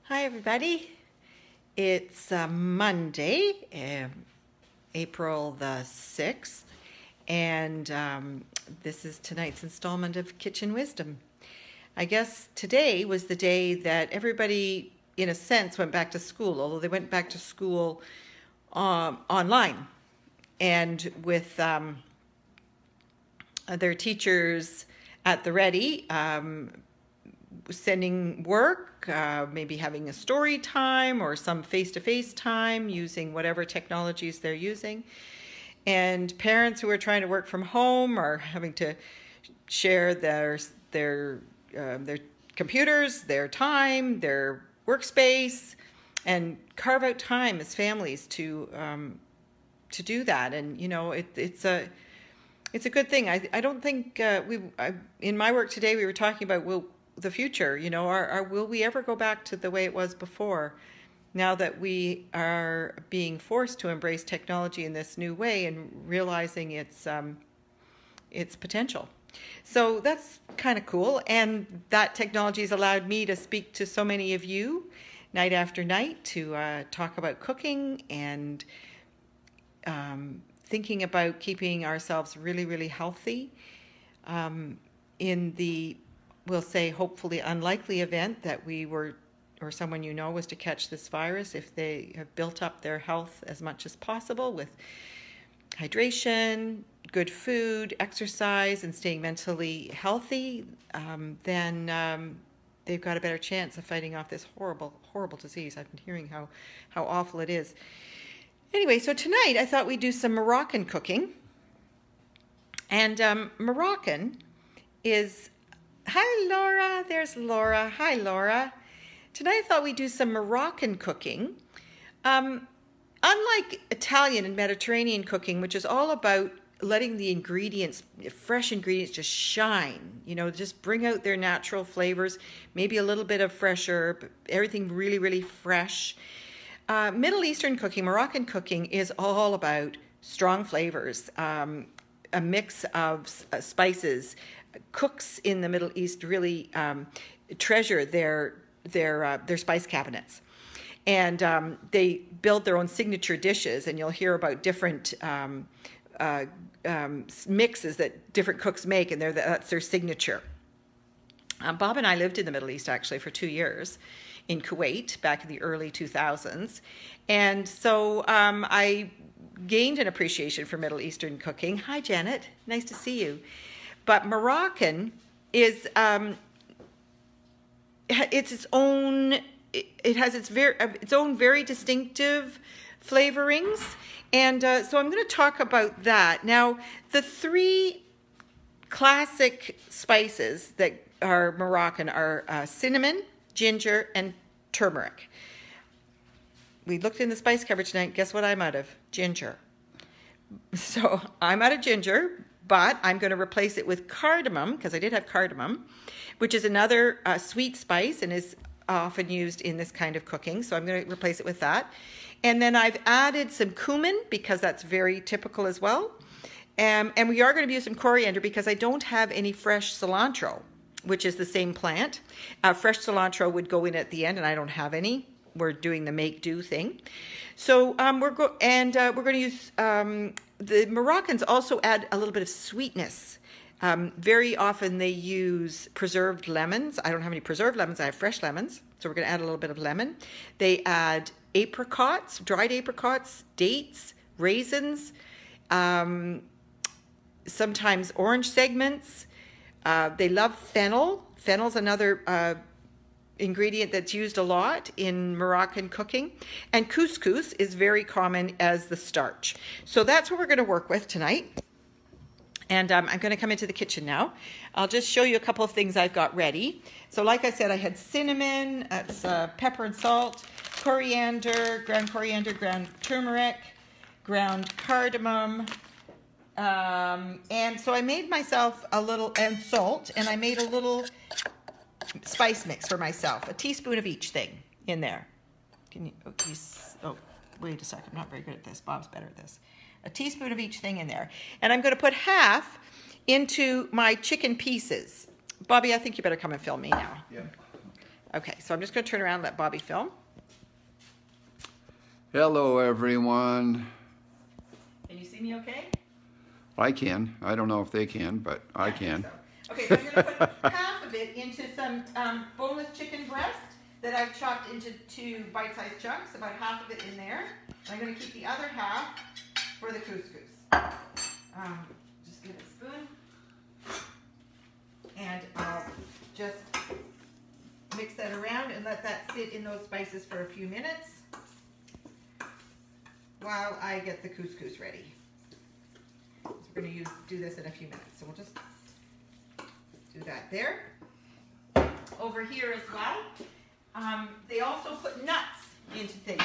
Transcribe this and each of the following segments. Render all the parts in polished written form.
Hi everybody, it's Monday, April the 6th, and this is tonight's installment of Kitchen Wisdom. I guess today was the day that everybody, in a sense, went back to school, although they went back to school online, and with their teachers at the ready, sending work, maybe having a story time or some face-to-face time using whatever technologies they're using. And parents who are trying to work from home are having to share their computers, their time, their workspace, and carve out time as families to do that. And you know, it's a good thing. I don't think in my work today we were talking about the future, you know, will we ever go back to the way it was before, now that we are being forced to embrace technology in this new way and realizing its potential. So that's kind of cool, and that technology has allowed me to speak to so many of you night after night to talk about cooking and thinking about keeping ourselves really, really healthy in the, we'll say, hopefully unlikely event that we were, or someone you know was to catch this virus, if they have built up their health as much as possible with hydration, good food, exercise, and staying mentally healthy, then they've got a better chance of fighting off this horrible, horrible disease. I've been hearing how awful it is. Anyway, so tonight I thought we'd do some Moroccan cooking. And Moroccan is... Hi, Laura. There's Laura. Hi, Laura. Tonight I thought we'd do some Moroccan cooking. Unlike Italian and Mediterranean cooking, which is all about letting the ingredients, fresh ingredients, just shine, you know, just bring out their natural flavors, maybe a little bit of fresh herb, everything really, really fresh. Middle Eastern cooking, Moroccan cooking, is all about strong flavors, a mix of spices. Cooks in the Middle East really treasure their spice cabinets, and they build their own signature dishes. And you'll hear about different mixes that different cooks make, and that's their signature. Bob and I lived in the Middle East actually for 2 years in Kuwait back in the early 2000s, and so I gained an appreciation for Middle Eastern cooking. Hi, Janet. Nice to see you. But Moroccan is it's its own. It has its own very distinctive flavorings, and so I'm going to talk about that. Now, the three classic spices that are Moroccan are cinnamon, ginger, and turmeric. We looked in the spice cupboard tonight. Guess what I'm out of? Ginger. So I'm out of ginger. But I'm going to replace it with cardamom, because I did have cardamom, which is another sweet spice and is often used in this kind of cooking. So I'm going to replace it with that. And then I've added some cumin, because that's very typical as well. And we are going to use some coriander, because I don't have any fresh cilantro, which is the same plant. Fresh cilantro would go in at the end, and I don't have any. We're doing the make-do thing. So we're going to use... the Moroccans also add a little bit of sweetness. Very often they use preserved lemons. I don't have any preserved lemons. I have fresh lemons. So we're going to add a little bit of lemon. They add apricots, dried apricots, dates, raisins, sometimes orange segments. They love fennel. Fennel's another ingredient that's used a lot in Moroccan cooking, and couscous is very common as the starch. So that's what we're going to work with tonight. And I'm going to come into the kitchen now. I'll just show you a couple of things I've got ready. So like I said, I had cinnamon, that's pepper and salt, coriander, ground turmeric, ground cardamom, and so I made myself a little, and salt, and I made a little spice mix for myself, a teaspoon of each thing in there. Can you, oh, wait a second, I'm not very good at this. Bob's better at this. A teaspoon of each thing in there. And I'm going to put half into my chicken pieces. Bobby, I think you better come and film me now. Yeah. Okay, so I'm just going to turn around and let Bobby film. Hello, everyone. Can you see me okay? I can. I don't know if they can, but I can. So. Okay, so I'm going to put half of it into some boneless chicken breast that I've chopped into 2 bite-sized chunks, about half of it in there. And I'm going to keep the other half for the couscous. Just get a spoon. And I'll just mix that around and let that sit in those spices for a few minutes while I get the couscous ready. So we're going to do this in a few minutes. So we'll just do that there. Over here as well, they also put nuts into things.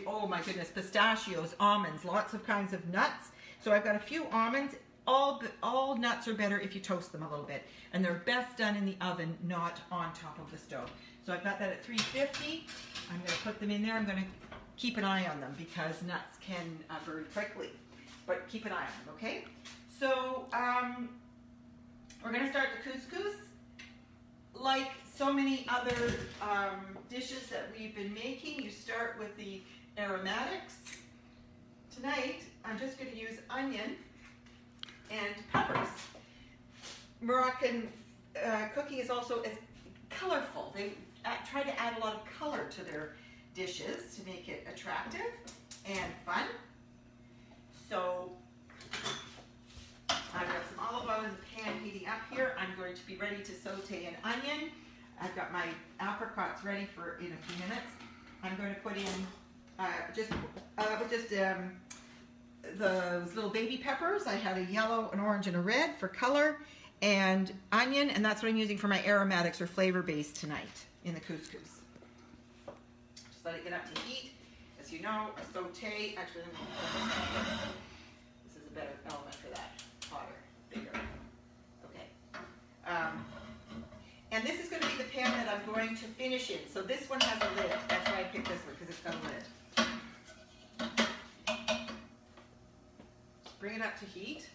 Oh my goodness, pistachios, almonds, lots of kinds of nuts. So I've got a few almonds. All nuts are better if you toast them a little bit, and they're best done in the oven, not on top of the stove. So I've got that at 350. I'm going to put them in there. I'm going to keep an eye on them because nuts can burn quickly, but keep an eye on them, okay? So we're going to start the couscous. Like so many other dishes that we've been making, you start with the aromatics. Tonight, I'm just going to use onion and peppers. Moroccan cooking is also as colorful. They try to add a lot of color to their dishes to make it attractive and fun. So I've got some olive oil in the pan heating up here. I'm going to be ready to saute an onion. I've got my apricots ready for in a few minutes. I'm going to put in those little baby peppers. I had a yellow, an orange, and a red for color, and onion, and that's what I'm using for my aromatics or flavor base tonight in the couscous. Just let it get up to heat. As you know, a saute, actually, this is a better element for that, hotter, bigger. Okay. And this is going to be the pan that I'm going to finish in. So this one has a lid. That's why I picked this one, because it's got a lid. Bring it up to heat.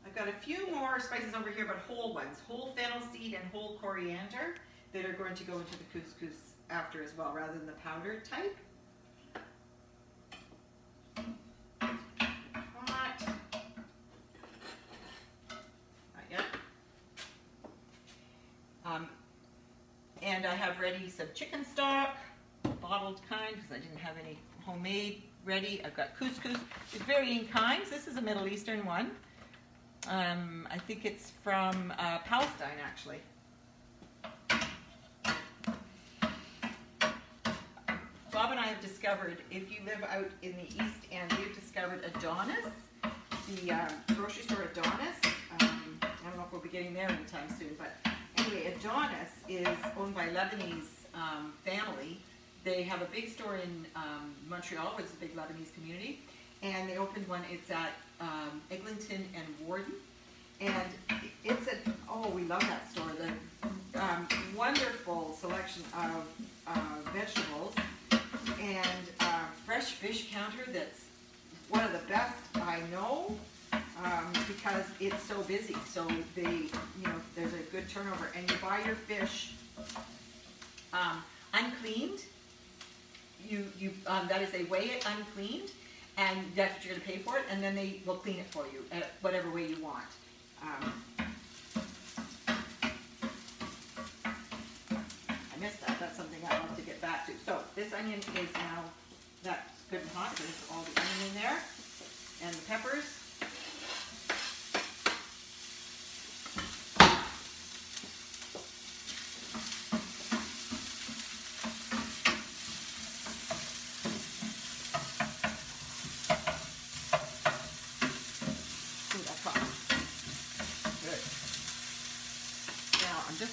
I've got a few more spices over here, but whole ones. Whole fennel seed and whole coriander that are going to go into the couscous after as well, rather than the powdered type. Hot. Not yet. And I have ready some chicken stock, bottled kind, because I didn't have any homemade ready. I've got couscous. It's varying kinds. This is a Middle Eastern one. I think it's from Palestine, actually. Bob and I have discovered, if you live out in the East End, we've discovered Adonis, the grocery store Adonis. I don't know if we'll be getting there anytime soon, but anyway, Adonis is owned by Lebanese family. They have a big store in Montreal, which is a big Lebanese community, and they opened one. It's at Eglinton and Warden, and it's we love that store. The wonderful selection of vegetables and fresh fish counter that's one of the best I know because it's so busy. So there's a good turnover, and you buy your fish uncleaned. That is, they weigh it uncleaned, and that's what you're going to pay for it, and then they will clean it for you at whatever way you want. I missed that. That's something I'd love to get back to. So this onion is now, that's good and hot. There's all the onion in there, and the peppers.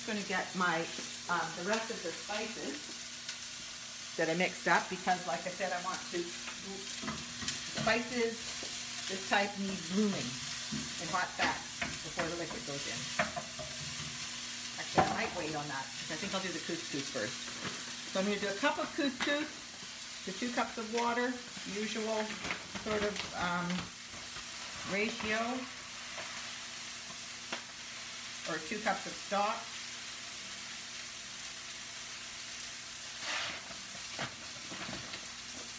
Going to get my the rest of the spices that I mixed up, because like I said, I want to spices this type need blooming in hot fat before the liquid goes in. Actually, I might wait on that because I think I'll do the couscous first. So I'm going to do a cup of couscous to 2 cups of water, usual sort of ratio, or 2 cups of stock.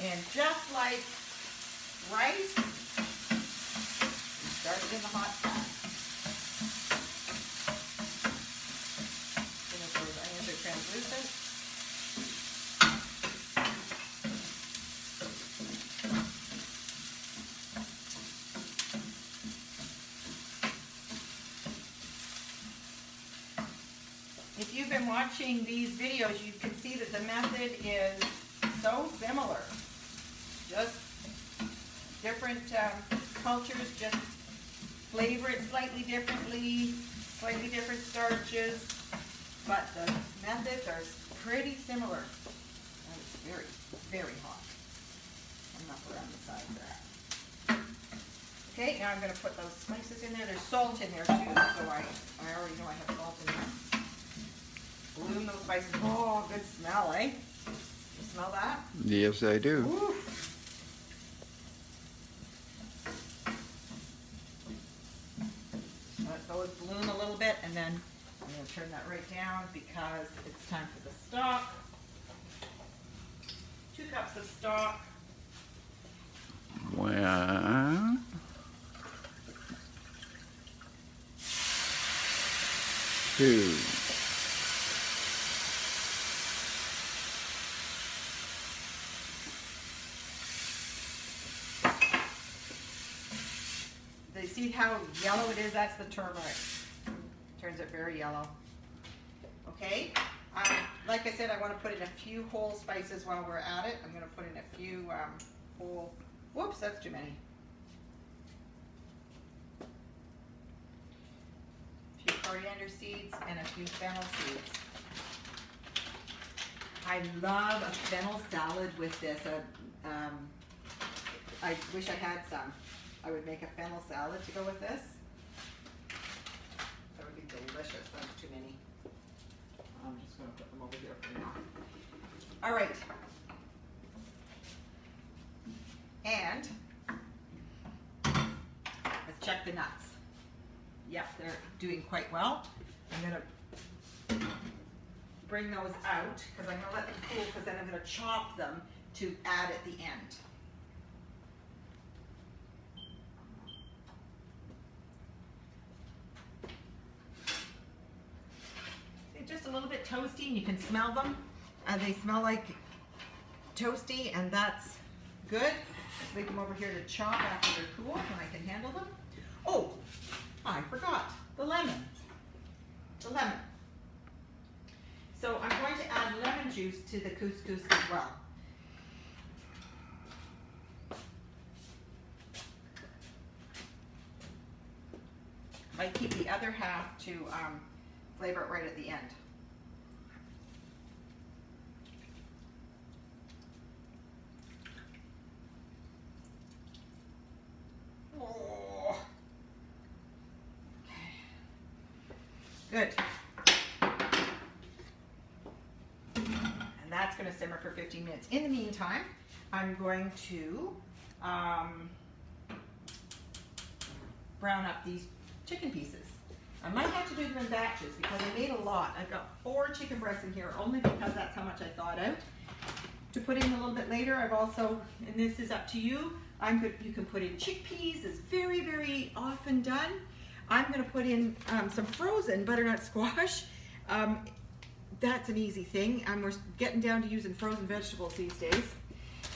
And just like rice, start it in the hot pot. As soon as those onions are translucent. If you've been watching these videos, you can see that the method is so similar. Just different cultures, just flavor it slightly differently, slightly different starches, but the methods are pretty similar. And it's very, very hot. Enough around the side there. Okay, now I'm going to put those spices in there. There's salt in there too, so I already know I have salt in there. Bloom those spices. Oh, good smell, eh? You smell that? Yes, I do. Ooh. Let those bloom a little bit, and then I'm going to turn that right down because it's time for the stock. 2 cups of stock. Well, 2. See how yellow it is? That's the turmeric. Turns it very yellow. Okay. Like I said, I want to put in a few whole spices while we're at it. I'm going to put in a few whole. Whoops, that's too many. A few coriander seeds and a few fennel seeds. I love a fennel salad with this. I wish I had some. I would make a fennel salad to go with this. That would be delicious. That's too many. I'm just going to put them over here for now. All right. And let's check the nuts. Yep, they're doing quite well. I'm going to bring those out because I'm going to let them cool because then I'm going to chop them to add at the end. Just a little bit toasty, and you can smell them. They smell like toasty, and that's good. Let's leave them over here to chop after they're cool, and I can handle them. Oh, I forgot the lemon. The lemon. So I'm going to add lemon juice to the couscous as well. Might keep the other half to flavor it right at the end. Oh. Good. And that's going to simmer for 15 minutes. In the meantime, I'm going to brown up these chicken pieces. I might have to do them in batches because I made a lot. I've got 4 chicken breasts in here only because that's how much I thawed out. To put in a little bit later, I've also, and this is up to you, you can put in chickpeas. It's very, very often done. I'm going to put in some frozen butternut squash. That's an easy thing. We're getting down to using frozen vegetables these days.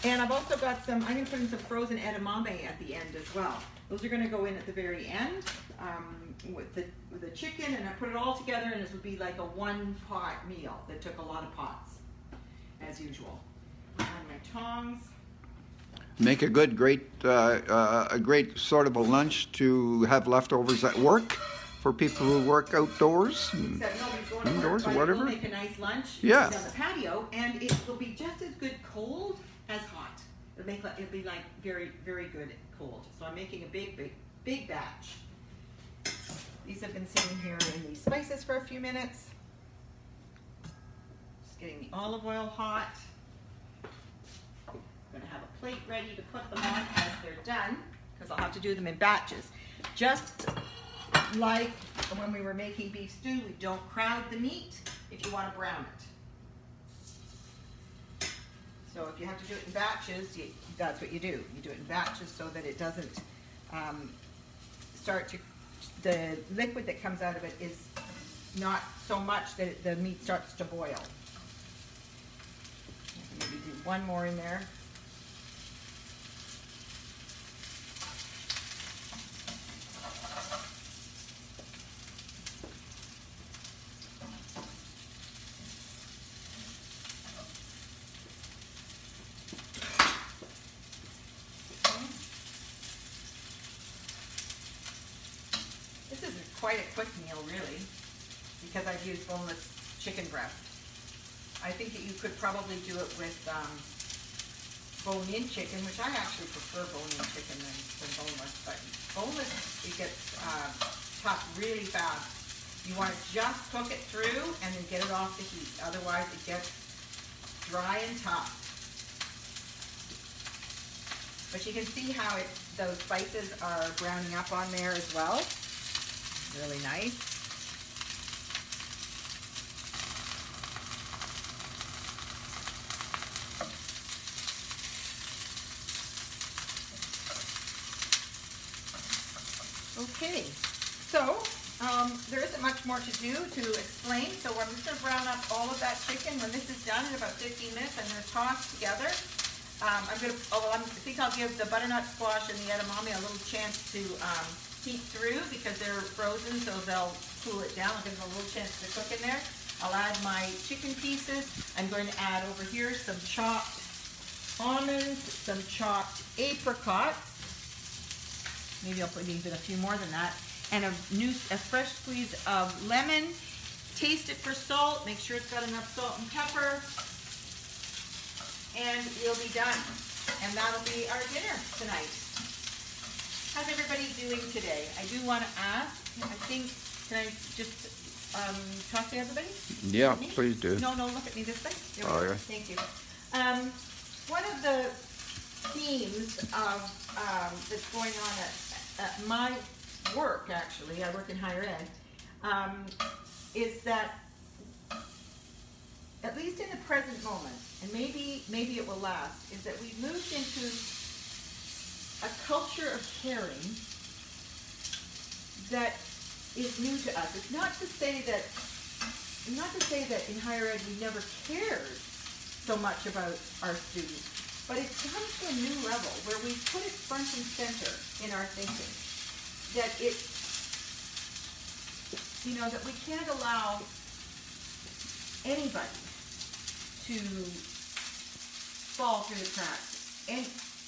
And I've also got some, I'm going to put in some frozen edamame at the end as well. Those are going to go in at the very end with the chicken, and I put it all together, and this would be like a 1-pot meal that took a lot of pots, as usual. And my tongs. Make a great sort of a lunch to have leftovers at work for people who work outdoors, indoors or whatever. We'll make a nice lunch yeah. on the patio, and it will be just as good cold as hot. It'll be like very, very good cold. So I'm making a big batch. These have been sitting here in these spices for a few minutes. Just getting the olive oil hot. I'm going to have a plate ready to put them on as they're done, because I'll have to do them in batches. Just like when we were making beef stew, we don't crowd the meat if you want to brown it. So if you have to do it in batches, that's what you do. You do it in batches so that it doesn't start to, the liquid that comes out of it is not so much that the meat starts to boil. Maybe do one more in there. This is quite a quick meal, really, because I've used boneless chicken breast. I think that you could probably do it with bone-in chicken, which I actually prefer bone-in chicken than boneless, but boneless, it gets tough really fast. You want to just cook it through and then get it off the heat. Otherwise, it gets dry and tough. But you can see how those spices are browning up on there as well. Really nice. Okay, so there isn't much more to do to explain, so I'm just going to brown up all of that chicken. When this is done in about 15 minutes, I'm going to toss together. I think I'll give the butternut squash and the edamame a little chance to heat through because they're frozen, so they'll cool it down. I'll give them a little chance to cook in there. I'll add my chicken pieces. I'm going to add over here some chopped almonds, some chopped apricots. Maybe I'll put even a few more than that. And a fresh squeeze of lemon. Taste it for salt. Make sure it's got enough salt and pepper. And you'll be done. And that'll be our dinner tonight. How's everybody doing today? I do want to ask, I think, can I just talk to everybody? Yeah, please do. No, look at me this way. Oh, yeah. Thank you. One of the themes of that's going on at my work, actually, I work in higher ed, is that at least in the present moment, and maybe it will last, is that we've moved into a culture of caring that is new to us. It's not to say that in higher ed we never cared so much about our students, but it's come to a new level where we put it front and center in our thinking. That that we can't allow anybody to fall through the cracks and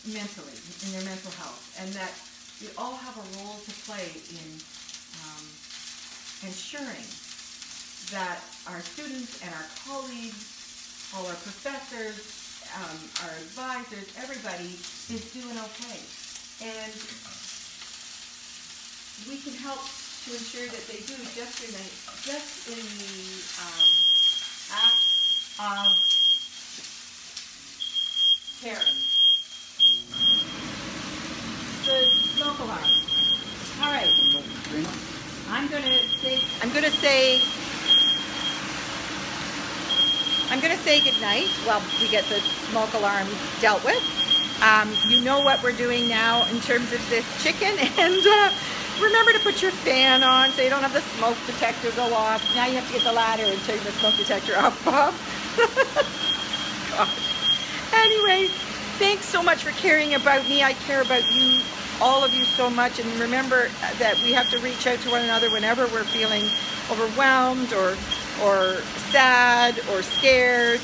mentally, in their mental health, and that we all have a role to play in ensuring that our students and our colleagues, all our professors, our advisors, everybody is doing okay. And we can help to ensure that they do just in the act of caring. The smoke alarm. All right. I'm going to say good night while we get the smoke alarm dealt with. You know what we're doing now in terms of this chicken, and remember to put your fan on so you don't have the smoke detector go off. Now you have to get the ladder and turn the smoke detector off, Bob. God. Anyway, thanks so much for caring about me. I care about you, all of you, so much. And remember that we have to reach out to one another whenever we're feeling overwhelmed or sad or scared.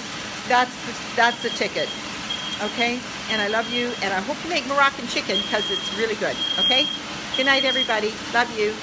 That's the ticket. Okay? And I love you, and I hope you make Moroccan chicken because it's really good. Okay? Good night, everybody. Love you.